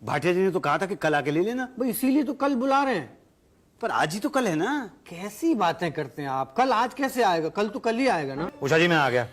भाटिया जी ने तो कहा था कि कल आके ले लेना। भाई इसीलिए तो कल बुला रहे हैं। पर आज ही तो कल है ना। कैसी बातें करते हैं आप, कल आज कैसे आएगा, कल तो कल ही आएगा ना। उषा जी मैं आ गया।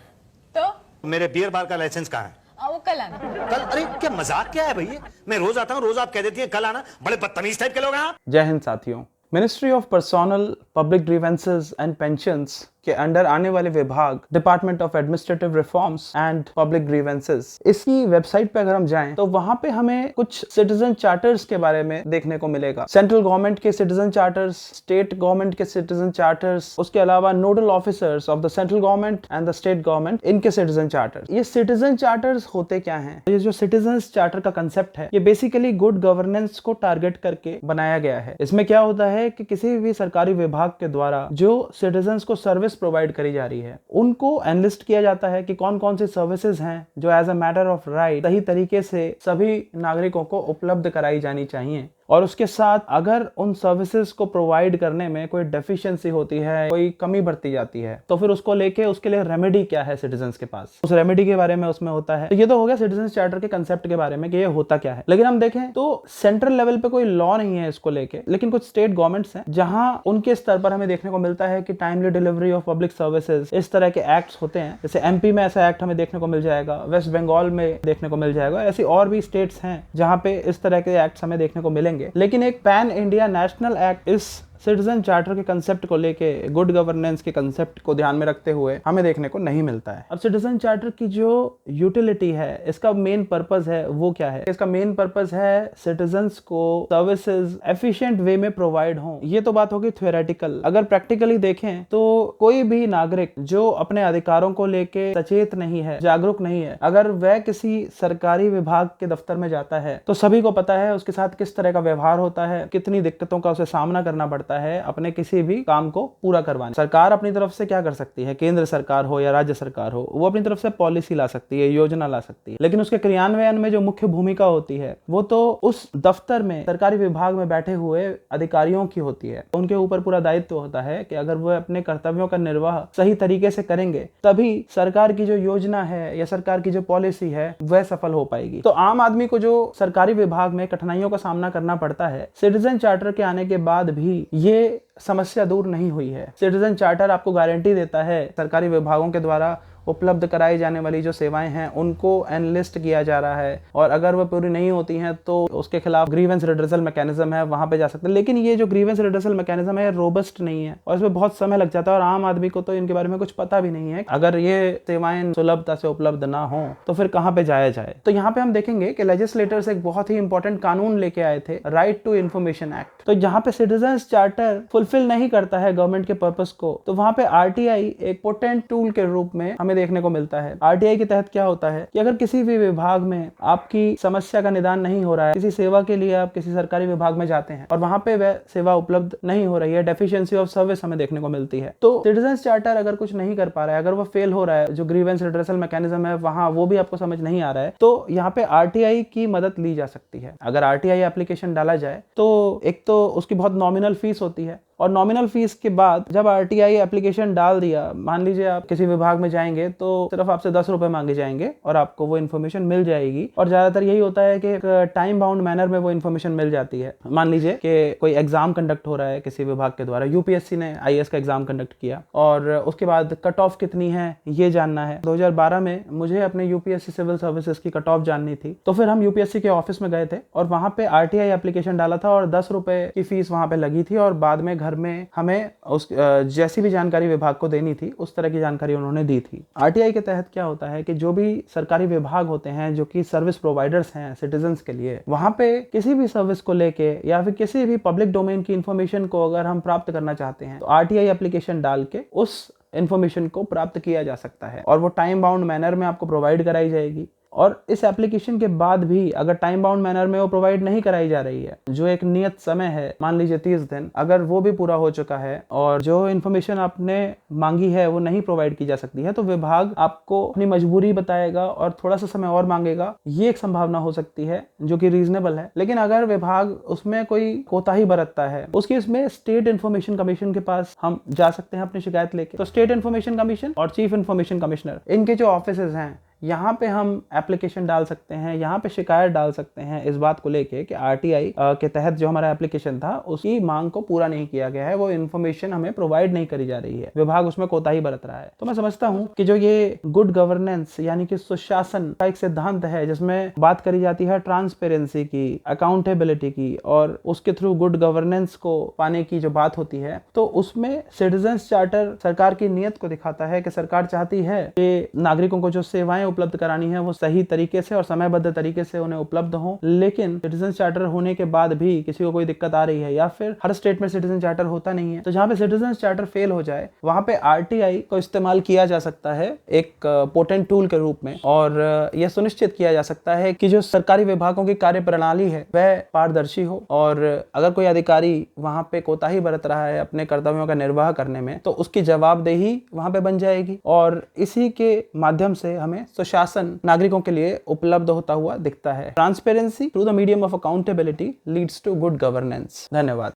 तो मेरे बियर बार का लाइसेंस कहाँ है? वो कल आना। कल? अरे क्या मजाक क्या है भैया, मैं रोज आता हूँ, रोज आप कह देती हैं कल आना। बड़े बदतमीज टाइप के लोग हैं आप। जय हिंद साथियों। Ministry of personnel public grievances and pensions के अंडर आने वाले विभाग department of administrative reforms and public grievances, इसकी वेबसाइट पे अगर हम जाएं तो वहां पे हमें कुछ सिटीजन चार्टर्स के बारे में देखने को मिलेगा। सेंट्रल गवर्नमेंट के सिटीजन चार्टर्स, स्टेट गवर्नमेंट के सिटीजन चार्टर्स, उसके अलावा nodal officers of the central government and the state government, इनके सिटीजन चार्टर्स। ये सिटीजन चार्टर्स होते क्या हैं? ये जो सिटीजन चार्टर का कंसेप्ट है, ये बेसिकली गुड गवर्नेंस को टारगेट करके बनाया गया है। इसमें क्या होता है कि किसी भी सरकारी विभाग के द्वारा जो सिटीजन्स को सर्विस प्रोवाइड करी जा रही है, उनको एनलिस्ट किया जाता है कि कौन कौन सी सर्विसेज हैं जो as a matter of right सही तरीके से सभी नागरिकों को उपलब्ध कराई जानी चाहिए। और उसके साथ अगर उन सर्विसेज को प्रोवाइड करने में कोई डेफिशिएंसी होती है, कोई कमी बरती जाती है, तो फिर उसको लेके उसके लिए रेमेडी क्या है सिटीजन्स के पास, उस रेमेडी के बारे में उसमें होता है। तो ये तो हो गया सिटीजन चार्टर के कंसेप्ट के बारे में कि ये होता क्या है। लेकिन हम देखें तो सेंट्रल लेवल पे कोई लॉ नहीं है इसको लेके, लेकिन कुछ स्टेट गवर्नमेंट्स हैं जहां उनके स्तर पर हमें देखने को मिलता है कि timely delivery of public services, इस तरह के एक्ट्स होते हैं। जैसे एमपी में ऐसा एक्ट हमें देखने को मिल जाएगा, वेस्ट बंगाल में देखने को मिल जाएगा, ऐसी और भी स्टेट्स हैं जहां पे इस तरह के एक्ट्स हमें देखने को मिलेंगे। लेकिन एक पैन इंडिया नेशनल एक्ट इस सिटीजन चार्टर के कंसेप्ट को लेके, गुड गवर्नेंस के कंसेप्ट को ध्यान में रखते हुए हमें देखने को नहीं मिलता है। अब सिटीजन चार्टर की जो यूटिलिटी है, इसका मेन पर्पस है वो क्या है? इसका मेन पर्पस है सिटीजन्स को सर्विसेज एफिशिएंट वे में प्रोवाइड हो। ये तो बात होगी थ्योरेटिकल। अगर प्रैक्टिकली देखें तो कोई भी नागरिक जो अपने अधिकारों को लेके सचेत नहीं है, जागरूक नहीं है, अगर वह किसी सरकारी विभाग के दफ्तर में जाता है तो सभी को पता है उसके साथ किस तरह का व्यवहार होता है, कितनी दिक्कतों का उसे सामना करना पड़ता है अपने किसी भी काम को पूरा करवाने। सरकार अपनी तरफ से क्या कर सकती है, केंद्र सरकार हो या राज्य सरकार हो, वो अपनी तरफ से पॉलिसी ला सकती है, योजना ला सकती है, लेकिन उसके क्रियान्वयन में जो मुख्य भूमिका होती है वो तो उस दफ्तर में, सरकारी विभाग में बैठे हुए अधिकारियों की होती है। उनके ऊपर पूरा दायित्व होता है कि अगर वो अपने कर्तव्यों का निर्वाह सही तरीके से करेंगे तभी सरकार की जो योजना है या सरकार की जो पॉलिसी है वह सफल हो पाएगी। तो आम आदमी को जो सरकारी विभाग में कठिनाइयों का सामना करना पड़ता है, सिटीजन चार्टर के आने के बाद भी ये समस्या दूर नहीं हुई है। सिटीजन चार्टर आपको गारंटी देता है सरकारी विभागों के द्वारा उपलब्ध कराई जाने वाली जो सेवाएं हैं उनको एनलिस्ट किया जा रहा है, और अगर वह पूरी नहीं होती हैं तो उसके खिलाफ ग्रीवेंस रिड्रेसल मैकेनिज्म है, वहां पे जा सकते हैं। लेकिन ये जो ग्रीवेंस रिड्रेसल मैकेनिज्म है रोबस्ट नहीं है और इसमें बहुत समय लग जाता है, और आम आदमी को तो इनके बारे में कुछ पता भी नहीं है। अगर ये सेवाएं सुलभता से उपलब्ध ना हो तो फिर कहां पे जाया जाए। तो यहाँ पे हम देखेंगे कि लेजिस्लेटर्स एक बहुत ही इंपॉर्टेंट कानून लेके आए थे, राइट टू इन्फॉर्मेशन एक्ट। तो जहाँ पे सिटीजन चार्टर फुलफिल नहीं करता है गवर्नमेंट के पर्पस को, तो वहां पे आरटीआई एक पोटेंट टूल के रूप में हमें देखने को मिलता है। आरटीआई के तहत क्या होता है कि अगर किसी भी विभाग में आपकी समस्या का निदान नहीं हो रहा है, किसी सेवा के लिए आप किसी सरकारी विभाग में जाते हैं और वहां पे वह सेवा उपलब्ध नहीं हो रही है, डेफिशिएंसी ऑफ सर्विस हमें देखने को मिलती है, तो सिटीजन चार्टर अगर कुछ नहीं कर पा रहा है, अगर वो फेल हो रहा है, जो ग्रीवेंस रिड्रेसल मैकेनिज्म है वहां वो भी आपको समझ नहीं आ रहा है, तो यहाँ पे आरटीआई की मदद ली जा सकती है। अगर आरटीआई एप्लीकेशन डाला जाए तो एक तो उसकी बहुत नॉमिनल फीस होती है, और नॉमिनल फीस के बाद जब आरटीआई एप्लीकेशन डाल दिया, मान लीजिए आप किसी विभाग में जाएंगे तो सिर्फ आपसे 10 रुपए मांगे जाएंगे और आपको वो इन्फॉर्मेशन मिल जाएगी। और ज्यादातर यही होता है कि एक टाइम बाउंड मैनर में वो इन्फॉर्मेशन मिल जाती है। मान लीजिए कि कोई एग्जाम कंडक्ट हो रहा है किसी विभाग के द्वारा, यूपीएससी ने आईएएस का एग्जाम कंडक्ट किया और उसके बाद कट ऑफ कितनी है ये जानना है। 2012 में मुझे अपने यूपीएससी सिविल सर्विसेज की कट ऑफ जाननी थी, तो फिर हम यूपीएससी के ऑफिस में गए थे और वहां पे आरटीआई एप्लीकेशन डाला था और 10 रुपए की फीस वहां पे लगी थी, और बाद में घर में हमें उस जैसी भी जानकारी विभाग को देनी थी उस तरह की जानकारी उन्होंने दी थी। आरटीआई के तहत क्या होता है कि जो भी सरकारी विभाग होते हैं जो कि सर्विस प्रोवाइडर्स हैं सिटीजन्स के लिए, वहां पे किसी भी सर्विस को लेके या फिर किसी भी पब्लिक डोमेन की इंफॉर्मेशन को अगर हम प्राप्त करना चाहते हैं तो आरटीआई एप्लीकेशन डाल के उस इंफॉर्मेशन को प्राप्त किया जा सकता है, और वो टाइम बाउंड मैनर में आपको प्रोवाइड कराई जाएगी। और इस एप्लीकेशन के बाद भी अगर टाइम बाउंड मैनर में वो प्रोवाइड नहीं कराई जा रही है, जो एक नियत समय है, मान लीजिए 30 दिन, अगर वो भी पूरा हो चुका है और जो इन्फॉर्मेशन आपने मांगी है वो नहीं प्रोवाइड की जा सकती है, तो विभाग आपको अपनी मजबूरी बताएगा और थोड़ा सा समय और मांगेगा। ये एक संभावना हो सकती है जो कि रीजनेबल है। लेकिन अगर विभाग उसमें कोई कोताही बरतता है, उसके इसमें स्टेट इन्फॉर्मेशन कमीशन के पास हम जा सकते हैं अपनी शिकायत लेके। तो स्टेट इन्फॉर्मेशन कमीशन और चीफ इन्फॉर्मेशन कमिश्नर, इनके जो ऑफिस हैं यहाँ पे हम एप्लीकेशन डाल सकते हैं, यहाँ पे शिकायत डाल सकते हैं इस बात को लेके कि आरटीआई के तहत जो हमारा एप्लीकेशन था उसकी मांग को पूरा नहीं किया गया है, वो इन्फॉर्मेशन हमें प्रोवाइड नहीं करी जा रही है, विभाग उसमें कोताही बरत रहा है। तो मैं समझता हूँ कि जो ये गुड गवर्नेंस यानी कि सुशासन का एक सिद्धांत है जिसमें बात करी जाती है ट्रांसपेरेंसी की, अकाउंटेबिलिटी की, और उसके थ्रू गुड गवर्नेंस को पाने की जो बात होती है, तो उसमें सिटीजन्स चार्टर सरकार की नीयत को दिखाता है कि सरकार चाहती है कि नागरिकों को जो सेवाएं उपलब्ध करानी है वो सही तरीके से और समयबद्ध तरीके से उन्हें उपलब्ध हो। लेकिन सिटीजन चार्टर होने के बाद भी किसी को कोई दिक्कत आ रही है या फिर हर स्टेट में सिटीजन चार्टर होता नहीं है, तो जहां पे सिटीजन चार्टर फेल हो जाए वहां पे आरटीआई को इस्तेमाल किया जा सकता है एक पोटेंट टूल के रूप में, और यह सुनिश्चित किया जा सकता है कि जो सरकारी विभागों की कार्य प्रणाली है वह पारदर्शी हो, और अगर कोई अधिकारी वहां पे कोताही बरत रहा है अपने कर्तव्यों का निर्वाह करने में तो उसकी जवाबदेही वहां पे बन जाएगी, और इसी के माध्यम से हमें सुशासन नागरिकों के लिए उपलब्ध होता हुआ दिखता है। Transparency through the medium of accountability leads to good governance. धन्यवाद।